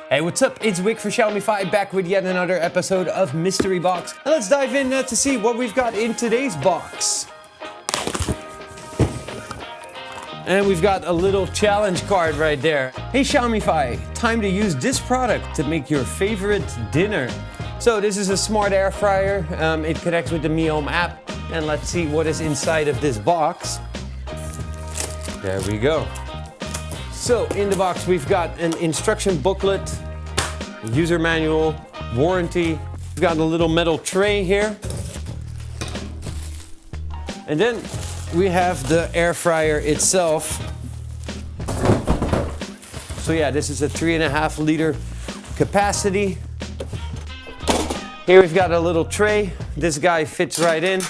Hey, what's up? It's Wick for Xiaomi 5 back with yet another episode of Mystery Box. And let's dive in to see what we've got in today's box. And we've got a little challenge card right there. Hey Xiaomi 5, time to use this product to make your favorite dinner. So this is a smart air fryer. It connects with the Mi Home app. And let's see what is inside of this box. There we go. So in the box we've got an instruction booklet, user manual, warranty. We've got a little metal tray here. And then we have the air fryer itself. So yeah, this is a 3.5 liter capacity. Here we've got a little tray. This guy fits right in.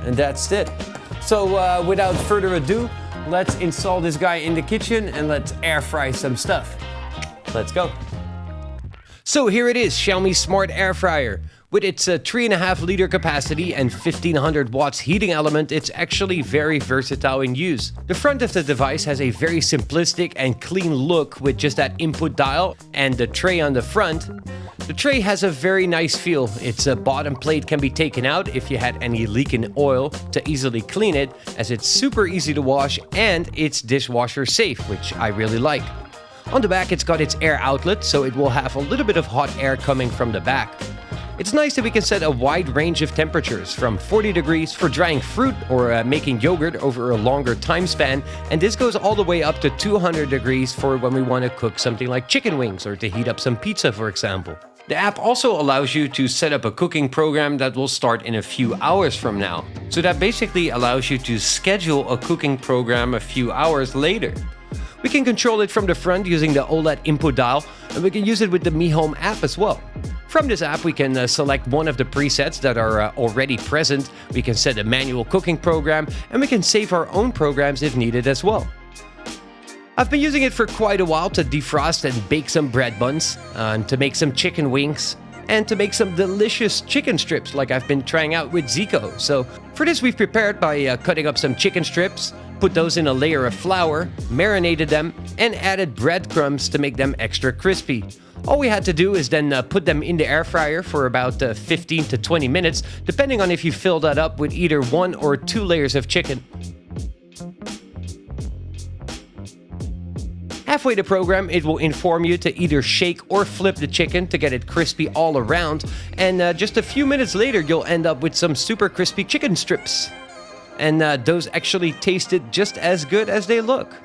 And that's it. So without further ado, let's install this guy in the kitchen and let's air fry some stuff. Let's go. So here it is, Xiaomi Smart Air Fryer. With its 3.5 liter capacity and 1500 watts heating element, it's actually very versatile in use. The front of the device has a very simplistic and clean look with just that input dial and the tray on the front. The tray has a very nice feel. Its bottom plate can be taken out if you had any leak in oil to easily clean it, as it's super easy to wash and it's dishwasher safe, which I really like. On the back, it's got its air outlet, so it will have a little bit of hot air coming from the back. It's nice that we can set a wide range of temperatures, from 40 degrees for drying fruit or making yogurt over a longer time span, and this goes all the way up to 200 degrees for when we want to cook something like chicken wings or to heat up some pizza, for example. The app also allows you to set up a cooking program that will start in a few hours from now. So that basically allows you to schedule a cooking program a few hours later. We can control it from the front using the OLED input dial, and we can use it with the Mi Home app as well. From this app, we can select one of the presets that are already present. We can set a manual cooking program, and we can save our own programs if needed as well. I've been using it for quite a while to defrost and bake some bread buns, to make some chicken wings, and to make some delicious chicken strips like I've been trying out with Zico. So for this, we've prepared by cutting up some chicken strips, put those in a layer of flour, marinated them, and added breadcrumbs to make them extra crispy. All we had to do is then put them in the air fryer for about 15 to 20 minutes, depending on if you fill that up with either 1 or 2 layers of chicken. Halfway the program, it will inform you to either shake or flip the chicken to get it crispy all around, and just a few minutes later you'll end up with some super crispy chicken strips. And those actually tasted just as good as they look.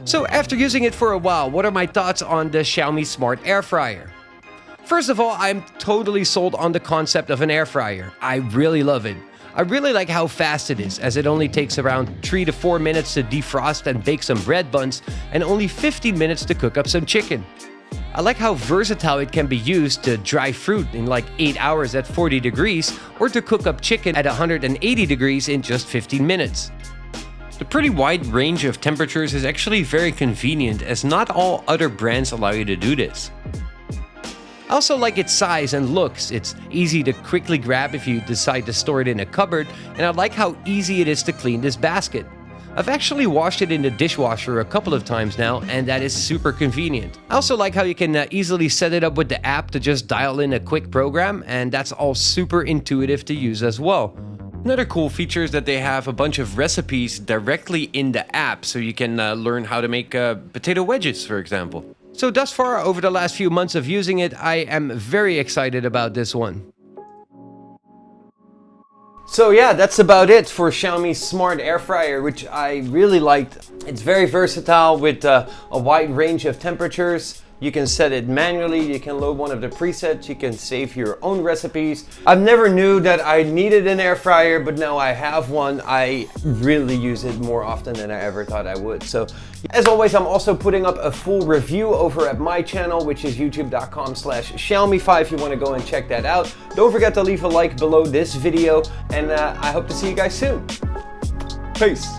So after using it for a while, what are my thoughts on the Xiaomi Smart Air Fryer? First of all, I'm totally sold on the concept of an air fryer. I really love it. I really like how fast it is, as it only takes around 3 to 4 minutes to defrost and bake some bread buns, and only 15 minutes to cook up some chicken. I like how versatile it can be used to dry fruit in like 8 hours at 40 degrees, or to cook up chicken at 180 degrees in just 15 minutes. The pretty wide range of temperatures is actually very convenient, as not all other brands allow you to do this. I also like its size and looks. It's easy to quickly grab if you decide to store it in a cupboard, and I like how easy it is to clean this basket. I've actually washed it in the dishwasher a couple of times now, and that is super convenient. I also like how you can easily set it up with the app to just dial in a quick program, and that's all super intuitive to use as well. Another cool feature is that they have a bunch of recipes directly in the app, so you can learn how to make potato wedges, for example. So thus far, over the last few months of using it, I am very excited about this one. So yeah, that's about it for Xiaomi Smart Air Fryer, which I really liked. It's very versatile with a wide range of temperatures. You can set it manually, you can load one of the presets, you can save your own recipes. I've never knew that I needed an air fryer, but now I have one. I really use it more often than I ever thought I would. So as always, I'm also putting up a full review over at my channel, which is youtube.com/Xiaomi5 if you want to go and check that out. Don't forget to leave a like below this video, and I hope to see you guys soon. Peace.